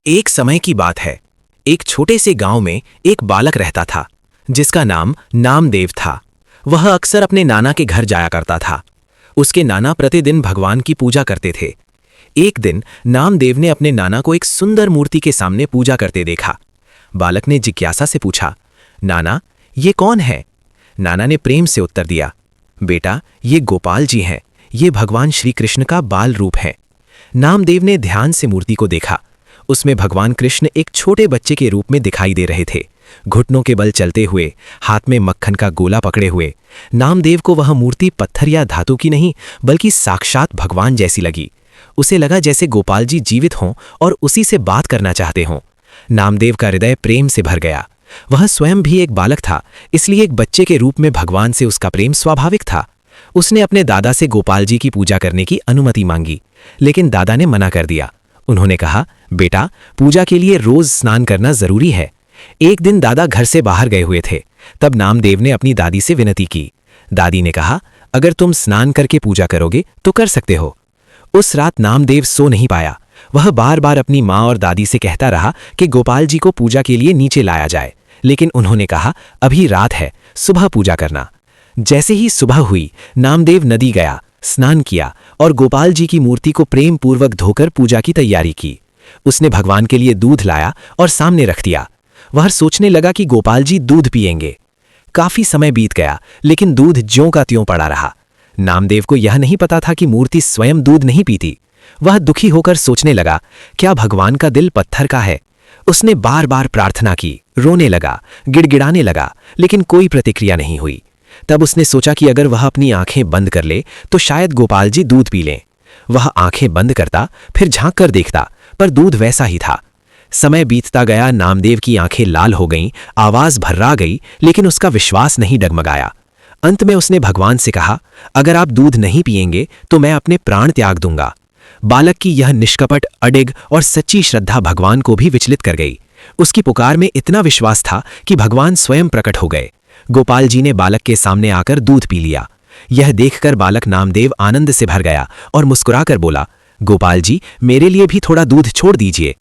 एक समय की बात है। एक छोटे से गांव में एक बालक रहता था जिसका नाम नामदेव था। वह अक्सर अपने नाना के घर जाया करता था। उसके नाना प्रतिदिन भगवान की पूजा करते थे। एक दिन नामदेव ने अपने नाना को एक सुंदर मूर्ति के सामने पूजा करते देखा। बालक ने जिज्ञासा से पूछा, नाना, ये कौन है? नाना ने प्रेम से उत्तर दिया, बेटा, ये गोपाल जी हैं। ये भगवान श्री कृष्ण का बाल रूप है। नामदेव ने ध्यान से मूर्ति को देखा। उसमें भगवान कृष्ण एक छोटे बच्चे के रूप में दिखाई दे रहे थे, घुटनों के बल चलते हुए, हाथ में मक्खन का गोला पकड़े हुए। नामदेव को वह मूर्ति पत्थर या धातु की नहीं बल्कि साक्षात भगवान जैसी लगी। उसे लगा जैसे गोपाल जी जीवित हों और उसी से बात करना चाहते हों। नामदेव का हृदय प्रेम से भर गया। वह स्वयं भी एक बालक था, इसलिए एक बच्चे के रूप में भगवान से उसका प्रेम स्वाभाविक था। उसने अपने दादा से गोपाल जी की पूजा करने की अनुमति मांगी, लेकिन दादा ने मना कर दिया। उन्होंने कहा, बेटा, पूजा के लिए रोज स्नान करना जरूरी है। एक दिन दादा घर से बाहर गए हुए थे। तब नामदेव ने अपनी दादी से विनती की। दादी ने कहा, अगर तुम स्नान करके पूजा करोगे तो कर सकते हो। उस रात नामदेव सो नहीं पाया। वह बार बार अपनी माँ और दादी से कहता रहा कि गोपाल जी को पूजा के लिए नीचे लाया जाए, लेकिन उन्होंने कहा, अभी रात है, सुबह पूजा करना। जैसे ही सुबह हुई, नामदेव नदी गया, स्नान किया और गोपाल जी की मूर्ति को प्रेम पूर्वक धोकर पूजा की तैयारी की। उसने भगवान के लिए दूध लाया और सामने रख दिया। वह सोचने लगा कि गोपाल जी दूध पिएंगे। काफी समय बीत गया, लेकिन दूध ज्यों का त्यों पड़ा रहा। नामदेव को यह नहीं पता था कि मूर्ति स्वयं दूध नहीं पीती। वह दुखी होकर सोचने लगा, क्या भगवान का दिल पत्थर का है? उसने बार बार प्रार्थना की, रोने लगा, गिड़गिड़ाने लगा, लेकिन कोई प्रतिक्रिया नहीं हुई। तब उसने सोचा कि अगर वह अपनी आंखें बंद कर ले तो शायद गोपाल जी दूध पी लें। वह आंखें बंद करता, फिर झांक कर देखता, पर दूध वैसा ही था। समय बीतता गया, नामदेव की आंखें लाल हो गईं, आवाज भर्रा गई, लेकिन उसका विश्वास नहीं डगमगाया। अंत में उसने भगवान से कहा, अगर आप दूध नहीं पिएंगे तो मैं अपने प्राण त्याग दूंगा। बालक की यह निष्कपट, अडिग और सच्ची श्रद्धा भगवान को भी विचलित कर गई। उसकी पुकार में इतना विश्वास था कि भगवान स्वयं प्रकट हो गए। गोपाल जी ने बालक के सामने आकर दूध पी लिया। यह देखकर बालक नामदेव आनंद से भर गया और मुस्कुराकर बोला, गोपाल जी, मेरे लिए भी थोड़ा दूध छोड़ दीजिए।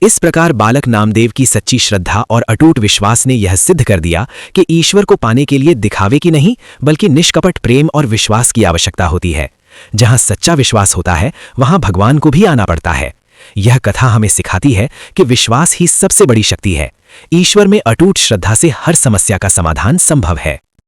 इस प्रकार बालक नामदेव की सच्ची श्रद्धा और अटूट विश्वास ने यह सिद्ध कर दिया कि ईश्वर को पाने के लिए दिखावे की नहीं बल्कि निष्कपट प्रेम और विश्वास की आवश्यकता होती है। जहां सच्चा विश्वास होता है, वहां भगवान को भी आना पड़ता है। यह कथा हमें सिखाती है कि विश्वास ही सबसे बड़ी शक्ति है। ईश्वर में अटूट श्रद्धा से हर समस्या का समाधान संभव है।